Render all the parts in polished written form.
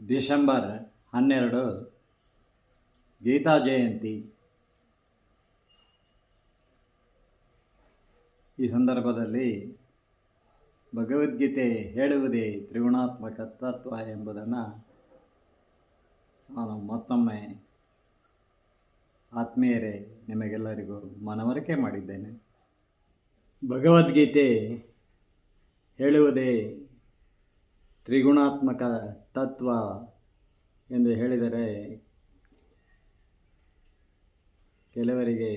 December 12 Geetha ಜಯಂತಿ. ಈ ಸಂದರ್ಭದಲ್ಲಿ ಭಗವದ್ಗೀತೆ ಹೇಳುವುದೇ ತ್ರಿಗುಣಾತ್ಮಕ ತತ್ವ ಎಂಬುದನ್ನು ನಾನು ಮತ್ತೊಮ್ಮೆ ಆತ್ಮೀಯರೇ ನಿಮಗೆಲ್ಲರಿಗೂ ಮನವರಿಕೆ ಮಾಡಿದ್ದೇನೆ. ಭಗವದ್ಗೀತೆ ಹೇಳುವುದೇ ತ್ರಿಗುಣಾತ್ಮಕ ತತ್ವ ಎಂದು ಹೇಳಿದರೆ ಕೆಲವರಿಗೆ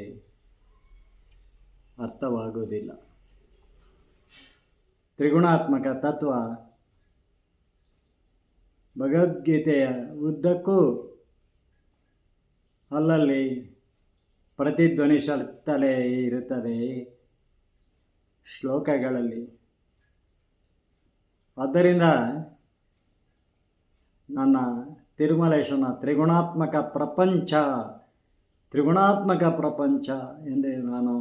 ಅರ್ಥವಾಗುವುದಿಲ್ಲ. ತ್ರಿಗುಣಾತ್ಮಕ ತತ್ವ ಭಗವದ್ಗೀತೆಯ ಉದ್ದಕ್ಕೂ ಅಲ್ಲಲ್ಲಿ ಪ್ರತಿಧ್ವನಿಸುತ್ತಲೇ ಇರುತ್ತದೆ ಶ್ಲೋಕಗಳಲ್ಲಿ. ಆದ್ದರಿಂದ ನನ್ನ ತಿರುಮಲೇಶನ ತ್ರಿಗುಣಾತ್ಮಕ ಪ್ರಪಂಚ ಎಂದು ನಾನು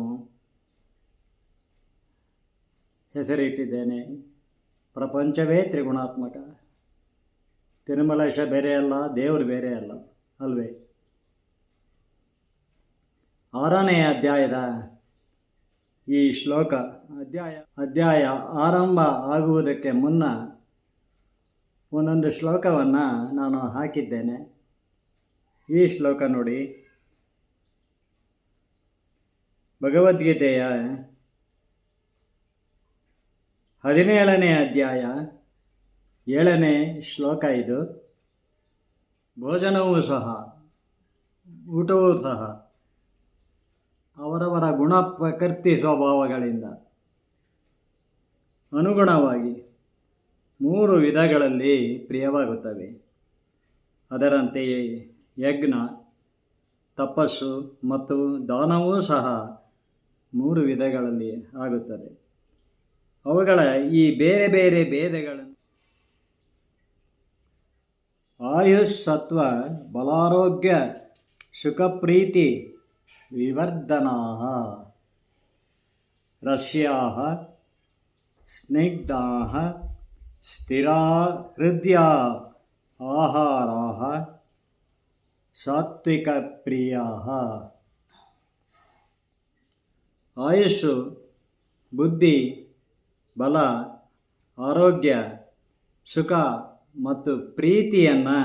ಹೆಸರಿಟ್ಟಿದ್ದೇನೆ. ಪ್ರಪಂಚವೇ ತ್ರಿಗುಣಾತ್ಮಕ. ತಿರುಮಲೇಶ ಬೇರೆ ಅಲ್ಲ, ದೇವರು ಬೇರೆ ಅಲ್ಲ ಅಲ್ವೇ. 6ನೇ ಅಧ್ಯಾಯದ ಈ ಶ್ಲೋಕ ಅಧ್ಯಾಯ ಆರಂಭ ಆಗುವುದಕ್ಕೆ ಮುನ್ನ ಒಂದೊಂದು ಶ್ಲೋಕವನ್ನು ನಾನು ಹಾಕಿದ್ದೇನೆ. ಈ ಶ್ಲೋಕ ನೋಡಿ. ಭಗವದ್ಗೀತೆಯ 17ನೇ ಅಧ್ಯಾಯ 7ನೇ ಶ್ಲೋಕ ಇದು. ಭೋಜನವೂ ಸಹ, ಊಟವೂ ಸಹ ಅವರವರ ಗುಣ ಪ್ರಕೃತಿ ಸ್ವಭಾವಗಳಿಂದ ಅನುಗುಣವಾಗಿ 3 ವಿಧಗಳಲ್ಲಿ ಪ್ರಿಯವಾಗುತ್ತವೆ. ಅದರಂತೆಯೇ ಯಜ್ಞ, ತಪಸ್ಸು ಮತ್ತು ದಾನವೂ ಸಹ 3 ವಿಧಗಳಲ್ಲಿ ಆಗುತ್ತದೆ. ಅವುಗಳ ಈ ಬೇರೆ ಬೇರೆ ಭೇದಗಳನ್ನು ಆಯುಷ್, ಸತ್ವ, ಬಲಾರೋಗ್ಯ, ಸುಖಪ್ರೀತಿ ವಿವರ್ಧನಾಃ, ರಸ್ಯಾಃ, ಸ್ನಿಗ್ಧಾಃ, ಸ್ಥಿರಾ ಹೃದಯ ಆಹಾರಾಃ, ಸಾತ್ವಿಕ ಪ್ರಿಯಾಃ. ಆಯುಸ್ಸು, ಬುದ್ಧಿ, ಬಲ, ಆರೋಗ್ಯ, ಸುಖ ಮತ್ತು ಪ್ರೀತಿಯನ್ನು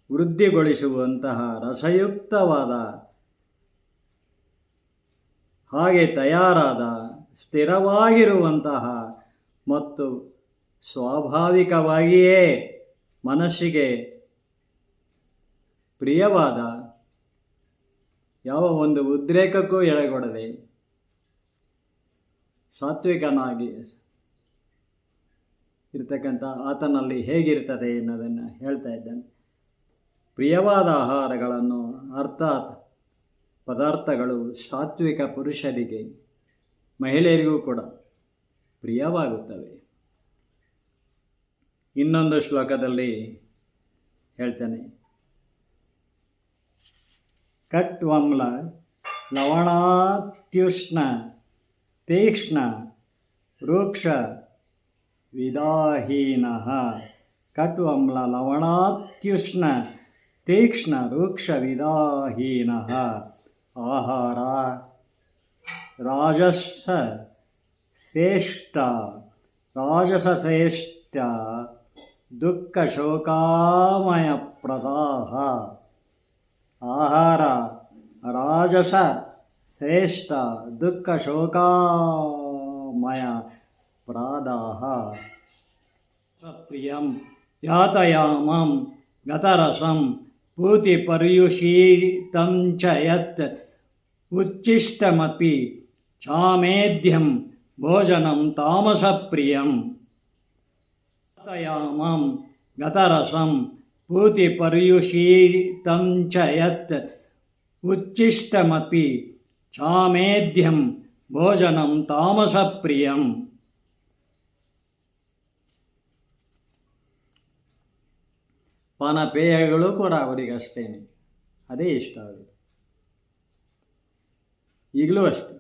ವೃದ್ಧಿಗೊಳಿಸುವಂತಹ ರಸಯುಕ್ತವಾದ ಹಾಗೆ ತಯಾರಾದ ಸ್ಥಿರವಾಗಿರುವಂತಹ ಮತ್ತು ಸ್ವಾಭಾವಿಕವಾಗಿಯೇ ಮನಸ್ಸಿಗೆ ಪ್ರಿಯವಾದ, ಯಾವ ಒಂದು ಉದ್ರೇಕಕ್ಕೂ ಎಡೆಗೊಡದೆ ಸಾತ್ವಿಕನಾಗಿ ಇರ್ತಕ್ಕಂಥ ಆತನಲ್ಲಿ ಹೇಗಿರ್ತದೆ ಎನ್ನುವುದನ್ನು ಹೇಳ್ತಾ ಇದ್ದಾನೆ. ಪ್ರಿಯವಾದ ಆಹಾರಗಳನ್ನು ಅರ್ಥಾತ್ ಪದಾರ್ಥಗಳು ಸಾತ್ವಿಕ ಪುರುಷರಿಗೆ, ಮಹಿಳೆಯರಿಗೂ ಕೂಡ ಪ್ರಿಯವಾಗುತ್ತವೆ. ಇನ್ನೊಂದು ಶ್ಲೋಕದಲ್ಲಿ ಹೇಳ್ತಾನೆ, ಕಟ್ವಮ್ಲ ಲವಣಾತ್ಯುಷ್ಣ ತೀಕ್ಷ್ಣ ರೂಕ್ಷ ವಿದಾಹೀನಃ. ಕಟ್ವಮ್ಲ ಲವಣಾತ್ಯುಷ್ಣ ತೀಕ್ಷ್ಣ ರೂಕ್ಷ ವಿದಾಹೀನಃ. ಆಹಾರ ರಾಜಸ ಶ್ರೇಷ್ಠ ದುಃಖ ಶೋಕಾಮಯ ಪ್ರದಾಹ. ಆಹಾರ ರಾಜಸ ಶ್ರೇಷ್ಠ ದುಃಖ ಶೋಕಾಮಯ ಪ್ರಾದಾಹ. ಪ್ರಿಯಂ ಯಾತಯಾಮಂ ಗತರಸಂ ಪೂತಿ ಪರ್ಯುಷೀತಂ ಚ ಯತ್ ಉಚ್ಚಿಷ್ಟಮಪಿ ಚಾಮೇಧ್ಯಂ ಭೋಜನಂ ತಾಮಸ ಪ್ರಿಯಂ. ಯಾತಯಾಮಂ ಗತರಸಂ ಪೂತಿ ಪರ್ಯುಷೀತಂ ಚ ಯತ್ ಉಚ್ಚಿಷ್ಟಮಪಿ ಚಾಮೇಧ್ಯಂ ಭೋಜನಂ ತಾಮಸ ಪ್ರಿಯಂ. ಪಾನಪೇಯಗಳು ಕೂಡ ಅವರಿಗಷ್ಟೇ, ಅದೇ ಇಷ್ಟ ಆಗುತ್ತೆ. ಈಗಲೂ ಅಷ್ಟೆ.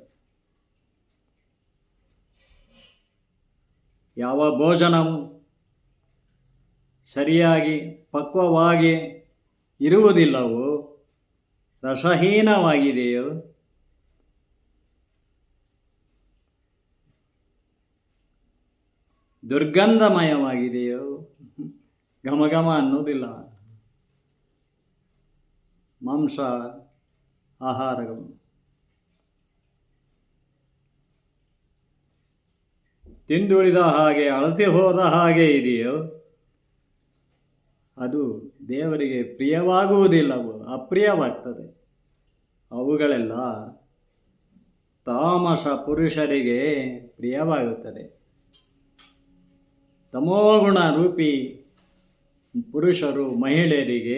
ಯಾವ ಭೋಜನವು ಸರಿಯಾಗಿ ಪಕ್ವವಾಗಿ ಇರುವುದಿಲ್ಲವೋ, ರಸಹೀನವಾಗಿದೆಯೋ, ದುರ್ಗಂಧಮಯವಾಗಿದೆಯೋ, ಘಮಘಮ ಅನ್ನೋದಿಲ್ಲ. ಮಾಂಸ ಆಹಾರಗಳು ತಿಂದುಳಿದ ಹಾಗೆ, ಅಳತೆ ಹೋದ ಹಾಗೆ ಇದೆಯೋ, ಅದು ದೇವರಿಗೆ ಪ್ರಿಯವಾಗುವುದಿಲ್ಲವೋ, ಅಪ್ರಿಯವಾಗ್ತದೆ. ಅವುಗಳೆಲ್ಲ ತಾಮಸ ಪುರುಷರಿಗೆ ಪ್ರಿಯವಾಗುತ್ತದೆ. ತಮೋಗುಣ ರೂಪಿ ಪುರುಷರು ಮಹಿಳೆಯರಿಗೆ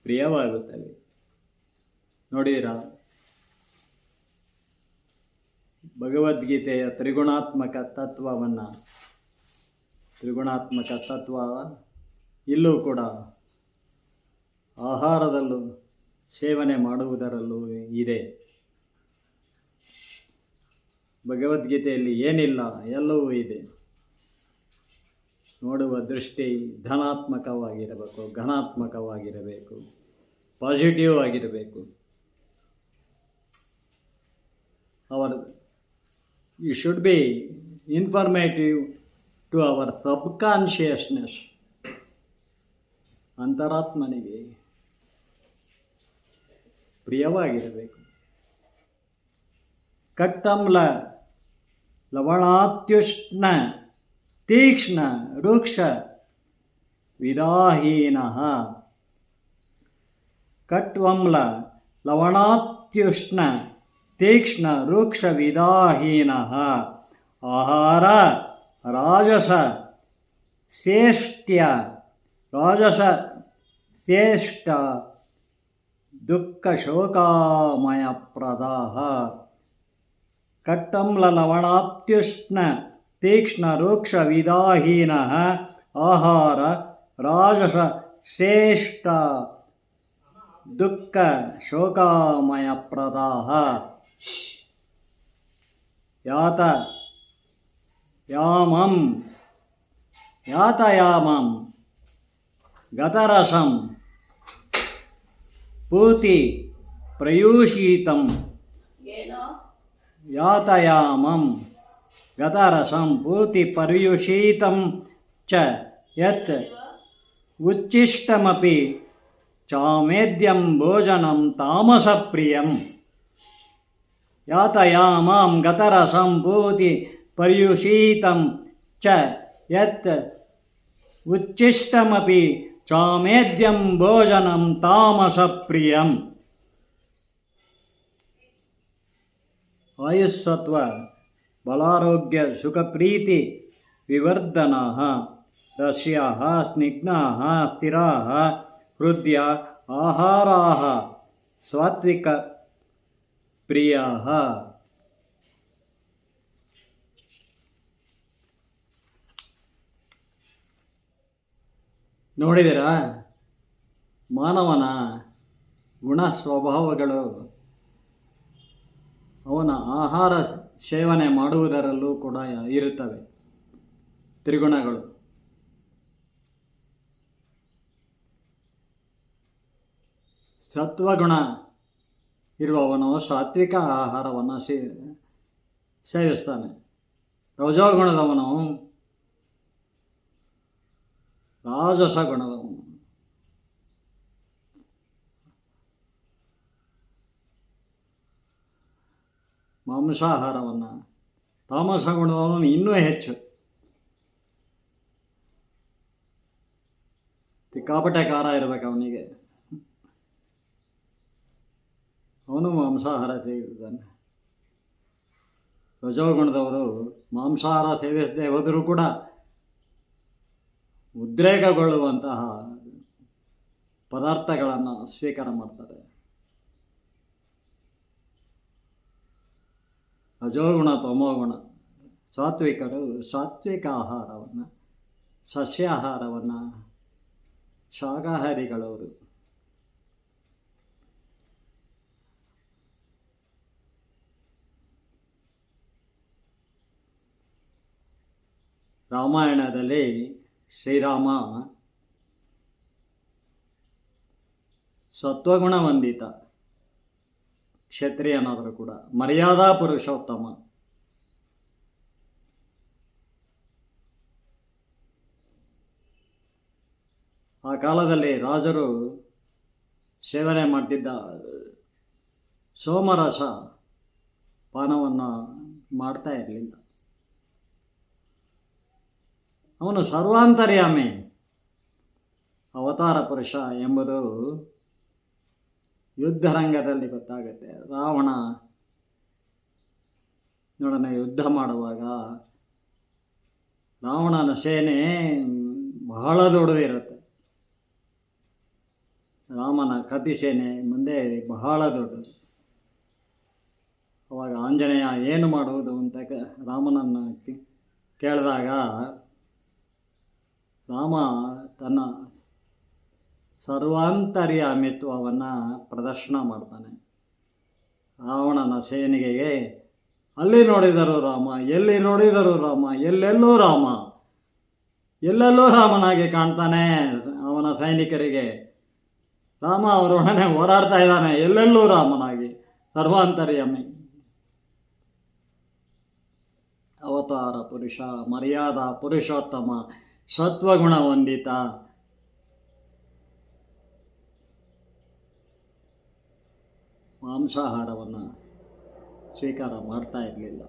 ಪ್ರಿಯವಾಗುತ್ತವೆ. ನೋಡಿರಾ, ಭಗವದ್ಗೀತೆಯ ತ್ರಿಗುಣಾತ್ಮಕ ತತ್ವ ಇಲ್ಲೂ ಕೂಡ ಆಹಾರದಲ್ಲೂ ಸೇವನೆ ಮಾಡುವುದರಲ್ಲೂ ಇದೆ. ಭಗವದ್ಗೀತೆಯಲ್ಲಿ ಏನಿಲ್ಲ ಎಲ್ಲವೂ ಇದೆ. ನೋಡುವ ದೃಷ್ಟಿ ಧನಾತ್ಮಕವಾಗಿರಬೇಕು, ಘನಾತ್ಮಕವಾಗಿರಬೇಕು, ಪಾಸಿಟಿವ್ ಆಗಿರಬೇಕು. You should be informative to our subconsciousness. ಅಂತರಾತ್ಮನಿಗೆ ಪ್ರಿಯವಾಗಿರಬೇಕು. ಕಟ್ಟಮ್ಲ ಲವಣಾತ್ಯುಷ್ಣ ತೀಕ್ಷ್ಣ ರೂಕ್ಷ ವಿದಾಹೀನಃ. ಕಟ್ವಮ್ಲ ಲವಣಾತ್ಯುಷ್ಣ ತೀಕ್ಷ್ಣ ರೂಕ್ಷ ವಿದಾಹೀನಃ. ಆಹಾರ ರಾಜಸ ಶ್ರೇಷ್ಠ ದುಃಖ ಶೋಕಾಮಯ ಪ್ರದಾಹ. ಕಟ್ಟಮ್ಲ ಲವಣಾತ್ಯುಷ್ಣ ತೀಕ್ಷ್ಣ ರೂಕ್ಷ ವಿದಾಹೀನಃ. ಆಹಾರ ರಾಜಸ ಶ್ರೇಷ್ಠ ದುಃಖ ಶೋಕಾಮಯ ಪ್ರದಾಹ. ಯಾತಯಾಮಂ ಗತರಸಂ ಪೂತಿ ಪ್ರಯೂಷಿತಂ. ಯಾತಯಾಮಂ ಗತರಸಂ ಪೂತಿ ಪರ್ಯುಷಿತಂ ಚ ಯತ್ ಉಚ್ಚಿಷ್ಟಮಪಿ ಚಾಮೇದ್ಯಂ ಭೋಜನಂ ತಾಮಸಪ್ರಿಯಂ. ಯಾತಯಾಮಂ ಗತರಸಂ ಪೂತಿ ಪರ್ಯುಷಿತಂ ಚ ಯತ್ ಉಚ್ಚಿಷ್ಟಮಪಿ ಚಾಮೇದ್ಯಂ ಭೋಜನಂ ತಾಮಸಪ್ರಿಯಂ. ಆಯುಸ್ಸತ್ವ ಬಲಾರೋಗ್ಯ ಸುಖಪ್ರೀತಿ ವಿವರ್ಧನಃ. ರಸ್ಯಾಃ ಸ್ನಿಗ್ಧಾಃ ಸ್ಥಿರಾಃ ಹೃದಯ ಆಹಾರಾಃ ಸಾತ್ವಿಕ ಪ್ರಿಯಾಃ. ನೋಡಿದಿರಾ, ಮಾನವನ ಗುಣ ಸ್ವಭಾವಗಳು ಅವನ ಆಹಾರ ಸೇವನೆ ಮಾಡುವುದರಲ್ಲೂ ಕೂಡ ಇರುತ್ತವೆ. ತ್ರಿಗುಣಗಳು. ಸತ್ವಗುಣ ಇರುವವನು ಸಾತ್ವಿಕ ಆಹಾರವನ್ನು ಸೇವಿಸ್ತಾನೆ. ರಜೋಗುಣದವನು ರಾಜಸ ಗುಣದವನು. ಮಾಂಸಾಹಾರವನ್ನು. ತಾಮಸ ಗುಣದವನು ಇನ್ನೂ ಹೆಚ್ಚು. ಸಿಕ್ಕಾಪಟ್ಟೆ ಖಾರ ಇರಬೇಕು ಅವನಿಗೆ. ಅವನು ಮಾಂಸಾಹಾರ ಸೇವಿಸ್ತಾನೆ. ರಜೋಗುಣದವರು ಮಾಂಸಾಹಾರ ಸೇವಿಸದೆ ಹೋದರೂ ಕೂಡ ಉದ್ರೇಕಗೊಳ್ಳುವಂತಹ ಪದಾರ್ಥಗಳನ್ನು ಸ್ವೀಕಾರ ಮಾಡ್ತಾರೆ. ರಜೋಗುಣ ತಮೋಗುಣ. ಸಾತ್ವಿಕರು ಸಾತ್ವಿಕ ಆಹಾರವನ್ನು, ಸಸ್ಯಾಹಾರವನ್ನು, ಶಾಕಾಹಾರಿಗಳವರು. ರಾಮಾಯಣದಲ್ಲಿ ಶ್ರೀರಾಮ ಸತ್ವಗುಣ ವಂದಿತ ಕ್ಷತ್ರಿಯನಾದರೂ ಕೂಡ ಮರ್ಯಾದಾ ಪುರುಷೋತ್ತಮ. ಆ ಕಾಲದಲ್ಲಿ ರಾಜರು ಸೇವನೆ ಮಾಡ್ತಿದ್ದ ಸೋಮರಸ ಪಾನವನ್ನು ಮಾಡ್ತಾ ಇರಲಿಲ್ಲ. ಅವನು ಸರ್ವಾಂತರ್ಯಾಮಿ ಅವತಾರ ಪುರುಷ ಎಂಬುದು ಯುದ್ಧರಂಗದಲ್ಲಿ ಗೊತ್ತಾಗುತ್ತೆ. ರಾವಣನೊಡನೆ ಯುದ್ಧ ಮಾಡುವಾಗ ರಾವಣನ ಸೇನೆ ಬಹಳ ದೊಡ್ಡದಿರುತ್ತೆ. ರಾಮನ ಕಪಿ ಸೇನೆ ಮುಂದೆ ಬಹಳ ದೊಡ್ಡದು. ಅವಾಗ ಆಂಜನೇಯ ಏನು ಮಾಡುವುದು ಅಂತ ರಾಮನನ್ನು ಕೇಳಿದಾಗ ರಾಮ ತನ್ನ ಸರ್ವಾಂತರ್ಯಾಮಿತ್ವವನ್ನು ಪ್ರದರ್ಶನ ಮಾಡ್ತಾನೆ. ರಾವಣನ ಸೇನೆಗೆ ಅಲ್ಲಿ ನೋಡಿದರು ರಾಮ, ಎಲ್ಲಿ ನೋಡಿದರು ರಾಮ, ಎಲ್ಲೆಲ್ಲೂ ರಾಮ, ಎಲ್ಲೆಲ್ಲೂ ರಾಮನಾಗಿ ಕಾಣ್ತಾನೆ. ಅವನ ಸೈನಿಕರಿಗೆ ರಾಮ ಅವರೊಡನೆ ಹೋರಾಡ್ತಾ ಇದ್ದಾನೆ, ಎಲ್ಲೆಲ್ಲೂ ರಾಮನಾಗಿ, ಸರ್ವಾಂತರ್ಯಾಮಿ ಅವತಾರ ಪುರುಷ, ಮರ್ಯಾದಾ ಪುರುಷೋತ್ತಮ, ಸತ್ವಗುಣ ವಂದಿತ. ಮಾಂಸಾಹಾರವನ್ನು ಸ್ವೀಕಾರ ಮಾಡ್ತಾ ಇರಲಿಲ್ಲ.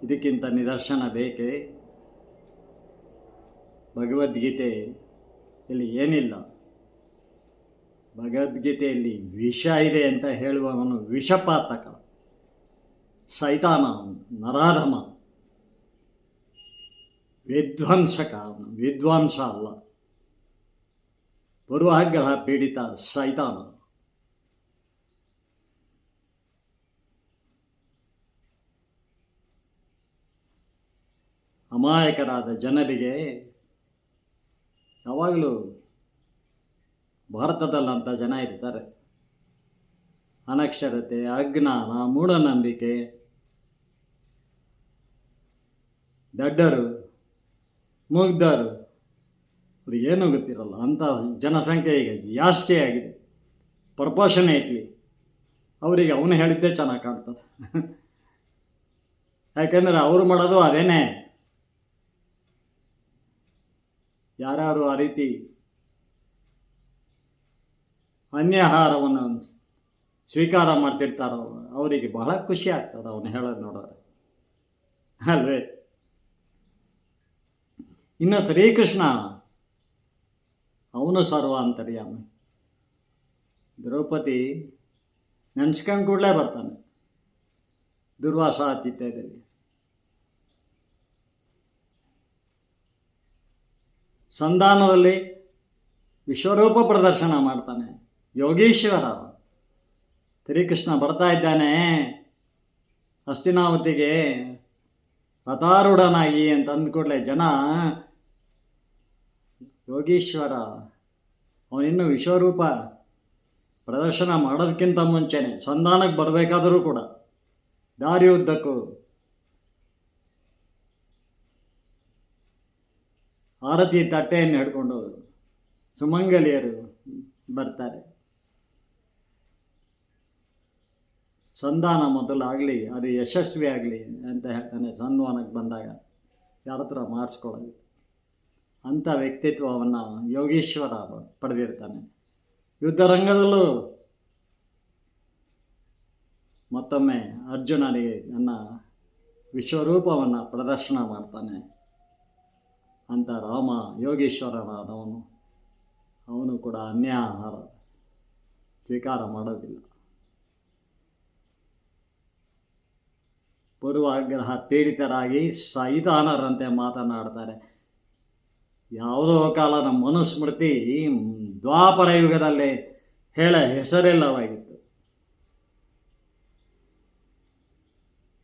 ಇದಕ್ಕಿಂತ ನಿದರ್ಶನ ಬೇಕೇ? ಭಗವದ್ಗೀತೆ ಇಲ್ಲಿ ಏನಿಲ್ಲ. ಭಗವದ್ಗೀತೆಯಲ್ಲಿ ವಿಷ ಇದೆ ಅಂತ ಹೇಳುವವನು ವಿಷಪಾತಕ, ಸೈತಾನ, ನರಾಧಮ, ವಿಧ್ವಂಸಕ. ಅವನು ವಿದ್ವಾಂಸ ಅಲ್ಲ, ಪೂರ್ವಾಗ್ರಹ ಪೀಡಿತ ಸೈತಾನ. ಅಮಾಯಕರಾದ ಜನರಿಗೆ ಯಾವಾಗಲೂ ಭಾರತದಲ್ಲಂಥ ಜನ ಇರ್ತಾರೆ. ಅನಕ್ಷರತೆ, ಅಜ್ಞಾನ, ಮೂಢನಂಬಿಕೆ, ದಡ್ಡರು, ಮುಗ್ಧರು, ಅವ್ರಿಗೆ ಏನೂ ಗೊತ್ತಿರಲ್ಲ ಅಂಥ ಜನಸಂಖ್ಯೆ ಈಗ ಜಾಸ್ತಿ ಆಗಿದೆ. ಪ್ರಪೋರ್ಷನೇಟ್ಲಿ ಅವರಿಗೆ ಅವನು ಹೇಳಿದ್ದೇ ಚೆನ್ನಾಗಿ ಕಾಣ್ತದೆ. ಯಾಕೆಂದರೆ ಅವರು ಮಾಡೋದು ಅದೇನೇ. ಯಾರ್ಯಾರು ಆ ರೀತಿ ಅನ್ಯಾಹಾರವನ್ನು ಸ್ವೀಕಾರ ಮಾಡ್ತಿರ್ತಾರೋ ಅವರಿಗೆ ಬಹಳ ಖುಷಿ ಆಗ್ತದೆ ಅವನು ಹೇಳೋದು ನೋಡೋರು, ಅಲ್ವೇ? ಇನ್ನು ಶ್ರೀಕೃಷ್ಣ ಅವನು ಸರ್ವಾಂತರ್ಯಾಮಿ. ದ್ರೌಪದಿ ನೆನ್ಸ್ಕೊಂಡು ಕೂಡಲೇ ಬರ್ತಾನೆ ದುರ್ವಾಸ ಆತಿಥ್ಯದಲ್ಲಿ. ಸಂಧಾನದಲ್ಲಿ ವಿಶ್ವರೂಪ ಪ್ರದರ್ಶನ ಮಾಡ್ತಾನೆ ಯೋಗೀಶ್ವರ. ಶ್ರೀಕೃಷ್ಣ ಬರ್ತಾ ಇದ್ದಾನೆ ಹಸ್ತಿನಾವತಿಗೆ ರಥಾರೂಢನಾಗಿ ಅಂತ ಅಂದ್ಕೂಡಲೇ ಜನ ಯೋಗೀಶ್ವರ, ಅವನಿನ್ನು ವಿಶ್ವರೂಪ ಪ್ರದರ್ಶನ ಮಾಡೋದಕ್ಕಿಂತ ಮುಂಚೆನೆ ಸಂಧಾನಕ್ಕೆ ಬರಬೇಕಾದರೂ ಕೂಡ ದಾರಿ ಉದ್ದಕ್ಕೂ ಆರತಿ ತಟ್ಟೆಯನ್ನು ಹಿಡ್ಕೊಂಡು ಸುಮಂಗಲಿಯರು ಬರ್ತಾರೆ. ಸಂಧಾನ ಮೊದಲಾಗಲಿ, ಅದು ಯಶಸ್ವಿ ಆಗಲಿ ಅಂತ ಹೇಳ್ತಾನೆ. ಸಂಧಾನಕ್ಕೆ ಬಂದಾಗ ಯಾರ ಹತ್ರ ಮಾಡಿಸ್ಕೊಳ್ಳೋದು ಅಂಥ ವ್ಯಕ್ತಿತ್ವವನ್ನು ಯೋಗೀಶ್ವರ ಪಡೆದಿರ್ತಾನೆ. ಯುದ್ಧರಂಗದಲ್ಲೂ ಮತ್ತೊಮ್ಮೆ ಅರ್ಜುನನಿಗೆ ನನ್ನ ವಿಶ್ವರೂಪವನ್ನು ಪ್ರದರ್ಶನ ಮಾಡ್ತಾನೆ. ಅಂತ ರಾಮ ಯೋಗೀಶ್ವರನಾದವನು ಅವನು ಕೂಡ ಅನ್ಯಾಹಾರ ಸ್ವೀಕಾರ ಮಾಡೋದಿಲ್ಲ. ಪೂರ್ವಾಗ್ರಹ ಪೀಡಿತರಾಗಿ ಸೈತಾನರಂತೆ ಮಾತನಾಡ್ತಾರೆ. ಯಾವುದೋ ಕಾಲದ ಮನುಸ್ಮೃತಿ ದ್ವಾಪರ ಯುಗದಲ್ಲಿ ಹೇಳ ಹೆಸರಿಲ್ಲವಾಗಿತ್ತು.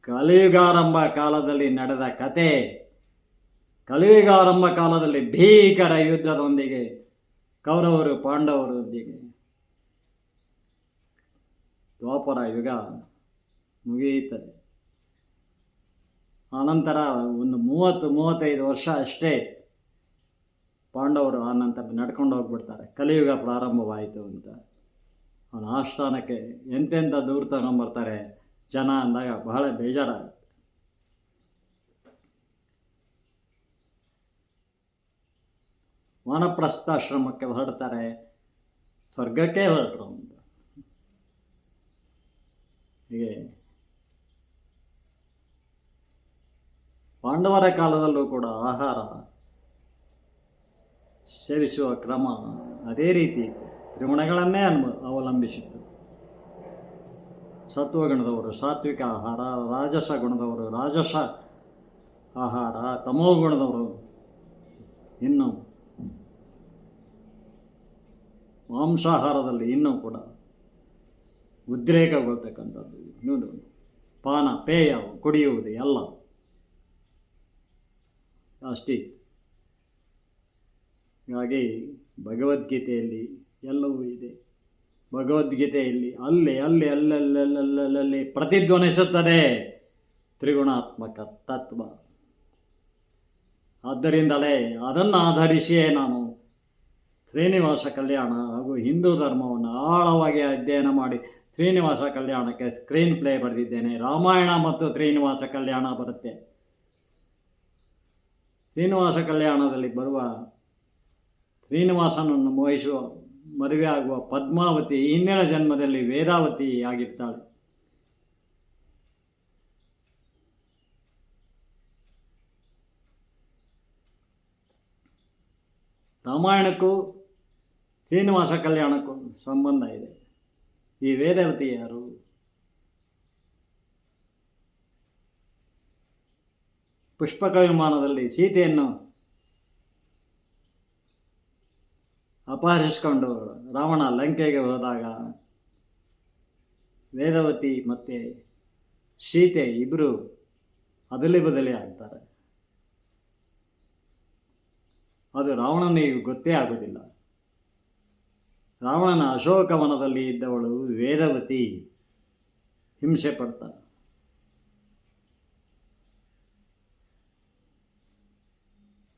ಕಲಿಯುಗಾರಂಭ ಕಾಲದಲ್ಲಿ ನಡೆದ ಕತೆ, ಕಲಿಯುಗಾರಂಭ ಕಾಲದಲ್ಲಿ ಭೀಕರ ಯುದ್ಧದೊಂದಿಗೆ ಕೌರವರು ಪಾಂಡವರೊಂದಿಗೆ ದ್ವಾಪರ ಯುಗ ಮುಗಿಯುತ್ತದೆ. ಆನಂತರ ಒಂದು 30-35 ವರ್ಷ ಅಷ್ಟೇ ಪಾಂಡವರು ಆ ನಂತರ ನಡ್ಕೊಂಡು ಹೋಗ್ಬಿಡ್ತಾರೆ. ಕಲಿಯುಗ ಪ್ರಾರಂಭವಾಯಿತು ಅಂತ. ಅವನ ಆಸ್ಥಾನಕ್ಕೆ ಎಂತೆಂಥ ದೂರ ತಗೊಂಬರ್ತಾರೆ ಜನ ಅಂದಾಗ ಬಹಳ ಬೇಜಾರಾಗುತ್ತೆ. ವಾನಪ್ರಸ್ಥಾಶ್ರಮಕ್ಕೆ ಹೊರಡ್ತಾರೆ, ಸ್ವರ್ಗಕ್ಕೆ ಹೊರಟರು ಅಂತ. ಹೀಗೆ ಪಾಂಡವರ ಕಾಲದಲ್ಲೂ ಕೂಡ ಆಹಾರ ಸೇವಿಸುವ ಕ್ರಮ ಅದೇ ರೀತಿ ತ್ರಿಗುಣಗಳನ್ನೇ ಅವಲಂಬಿಸಿತ್ತು. ಸತ್ವಗುಣದವರು ಸಾತ್ವಿಕ ಆಹಾರ, ರಾಜಸ ಗುಣದವರು ರಾಜಸ ಆಹಾರ, ತಮೋ ಗುಣದವರು ಇನ್ನು ಮಾಂಸಾಹಾರದಲ್ಲಿ ಇನ್ನೂ ಕೂಡ ಉದ್ರೇಕಗೊಳ್ತಕ್ಕಂಥದ್ದು, ಇನ್ನೂ ಪಾನ ಪೇಯ ಕುಡಿಯುವುದು ಎಲ್ಲ ಅಷ್ಟಿತ್ತು. ಹೀಗಾಗಿ ಭಗವದ್ಗೀತೆಯಲ್ಲಿ ಎಲ್ಲವೂ ಇದೆ. ಭಗವದ್ಗೀತೆಯಲ್ಲಿ ಅಲ್ಲಿ ಪ್ರತಿಧ್ವನಿಸುತ್ತದೆ ತ್ರಿಗುಣಾತ್ಮಕ ತತ್ವ. ಆದ್ದರಿಂದಲೇ ಅದನ್ನು ಆಧರಿಸಿಯೇ ನಾನು ಶ್ರೀನಿವಾಸ ಕಲ್ಯಾಣ ಹಾಗೂ ಹಿಂದೂ ಧರ್ಮವನ್ನು ಆಳವಾಗಿ ಅಧ್ಯಯನ ಮಾಡಿ ಶ್ರೀನಿವಾಸ ಕಲ್ಯಾಣಕ್ಕೆ ಸ್ಕ್ರೀನ್ ಪ್ಲೇ ಬರೆದಿದ್ದೇನೆ. ರಾಮಾಯಣ ಮತ್ತು ಶ್ರೀನಿವಾಸ ಕಲ್ಯಾಣ ಬರುತ್ತೆ. ಶ್ರೀನಿವಾಸ ಕಲ್ಯಾಣದಲ್ಲಿ ಬರುವ ಶ್ರೀನಿವಾಸನನ್ನು ಮೋಹಿಸುವ ಮದುವೆ ಆಗುವ ಪದ್ಮಾವತಿ ಹಿಂದಿನ ಜನ್ಮದಲ್ಲಿ ವೇದಾವತಿ ಆಗಿರ್ತಾಳೆ. ರಾಮಾಯಣಕ್ಕೂ ಶ್ರೀನಿವಾಸ ಕಲ್ಯಾಣಕ್ಕೂ ಸಂಬಂಧ ಇದೆ. ಈ ವೇದಾವತಿ ಯಾರು? ಪುಷ್ಪಕ ವಿಮಾನದಲ್ಲಿ ಸೀತೆಯನ್ನು ಅಪಹರಿಸಿಕೊಂಡು ರಾವಣ ಲಂಕೆಗೆ ಹೋದಾಗ ವೇದವತಿ ಮತ್ತು ಸೀತೆ ಇಬ್ಬರು ಅದಲಿ ಬದಲಿ ಆಗ್ತಾರೆ. ಅದು ರಾವಣನಿಗೆ ಗೊತ್ತೇ ಆಗೋದಿಲ್ಲ. ರಾವಣನ ಅಶೋಕವನದಲ್ಲಿ ಇದ್ದವಳು ವೇದವತಿ ಹಿಂಸೆ ಪಡ್ತಾಳೆ.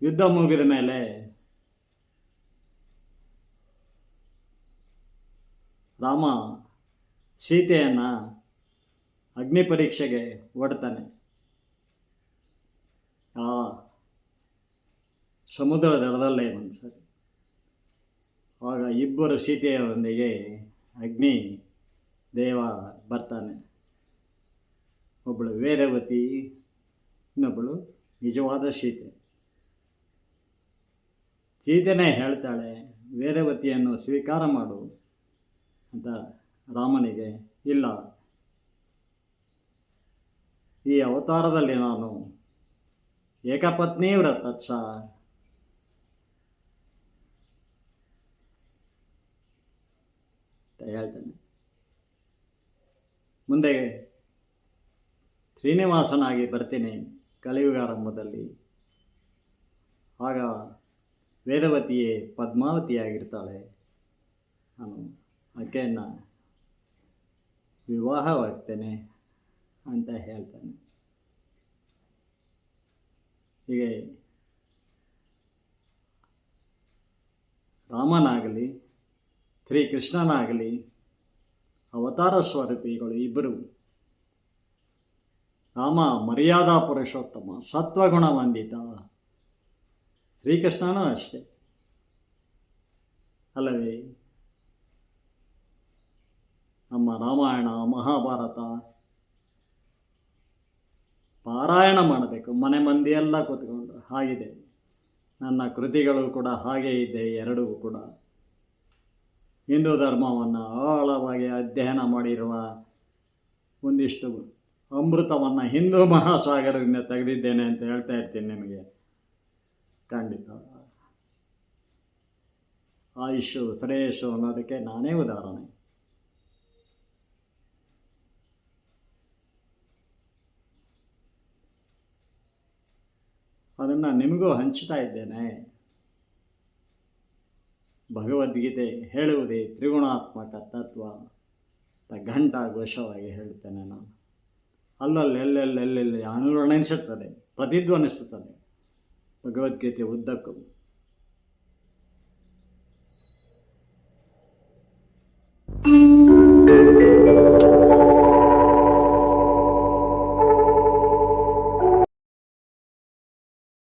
ಯುದ್ಧ ಮುಗಿದ ಮೇಲೆ ರಾಮ ಸೀತೆಯನ್ನು ಅಗ್ನಿ ಪರೀಕ್ಷೆಗೆ ಒಡ್ತಾನೆ. ಆ ಸಮುದ್ರದ ದಡದಲ್ಲೇ ಒಂದು ಸರಿ ಆಗ ಇಬ್ಬರು ಸೀತೆಯರೊಂದಿಗೆ ಅಗ್ನಿ ದೇವ ಬರ್ತಾನೆ. ಒಬ್ಬಳು ವೇದವತಿ, ಇನ್ನೊಬ್ಬಳು ನಿಜವಾದ ಸೀತೆ. ಸೀತೆನೇ ಹೇಳ್ತಾಳೆ, ವೇದವತಿಯನ್ನು ಸ್ವೀಕಾರ ಮಾಡು ಅಂತ ರಾಮನಿಗೆ. ಇಲ್ಲ, ಈ ಅವತಾರದಲ್ಲಿ ನಾನು ಏಕಪತ್ನಿ ವ್ರತತ್ಸ ಅಂತ ಹೇಳ್ತಾನೆ. ಮುಂದೆ ಶ್ರೀನಿವಾಸನಾಗಿ ಬರ್ತೀನಿ ಕಲಿಯುಗಾರಂಭದಲ್ಲಿ. ಆಗ ವೇದವತಿಯೇ ಪದ್ಮಾವತಿಯಾಗಿರ್ತಾಳೆ. ನಾನು ಆಕೆಯನ್ನು ವಿವಾಹವಾಗ್ತೇನೆ ಅಂತ ಹೇಳ್ತಾನೆ. ಹೀಗೆ ರಾಮನಾಗಲಿ ಶ್ರೀಕೃಷ್ಣನಾಗಲಿ ಅವತಾರ ಸ್ವರೂಪಿಗಳು ಇಬ್ಬರು. ರಾಮ ಮರ್ಯಾದಾ ಪುರುಷೋತ್ತಮ, ಸತ್ವಗುಣ ವಂದಿತ. ಶ್ರೀಕೃಷ್ಣನೂ ಅಷ್ಟೇ ಅಲ್ಲವೇ? ನಮ್ಮ ರಾಮಾಯಣ ಮಹಾಭಾರತ ಪಾರಾಯಣ ಮಾಡಬೇಕು, ಮನೆ ಮಂದಿಯೆಲ್ಲ ಕೂತ್ಕೊಂಡು. ಹಾಗಿದೆ ನನ್ನ ಕೃತಿಗಳು ಕೂಡ ಹಾಗೇ ಇದೆ. ಎರಡೂ ಕೂಡ ಹಿಂದೂ ಧರ್ಮವನ್ನು ಆಳವಾಗಿ ಅಧ್ಯಯನ ಮಾಡಿರುವ ಒಂದಿಷ್ಟು ಅಮೃತವನ್ನು ಹಿಂದೂ ಮಹಾಸಾಗರದಿಂದ ತೆಗೆದಿದ್ದೇನೆ ಅಂತ ಹೇಳ್ತಾ ಇರ್ತೀನಿ ನಿಮಗೆ. ಖಂಡಿತ ಆಯುಷು ಶ್ರೇಯಸ್ಸು ಅನ್ನೋದಕ್ಕೆ ನಾನೇ ಉದಾಹರಣೆ. ಅದನ್ನು ನಿಮಗೂ ಹಂಚ್ತಾ ಇದ್ದೇನೆ. ಭಗವದ್ಗೀತೆ ಹೇಳುವುದೇ ತ್ರಿಗುಣಾತ್ಮಕ ತತ್ವ ಘಂಟಾಘೋಷವಾಗಿ ಹೇಳ್ತೇನೆ ನಾನು. ಅಲ್ಲಲ್ಲಿ ಎಲ್ಲೆಲ್ಲಿ ಅನುರಣಿಸುತ್ತದೆ, ಪ್ರತಿಧ್ವನಿಸುತ್ತದೆ ಭಗವದ್ಗೀತೆ ಉದ್ದಕ್ಕೂ.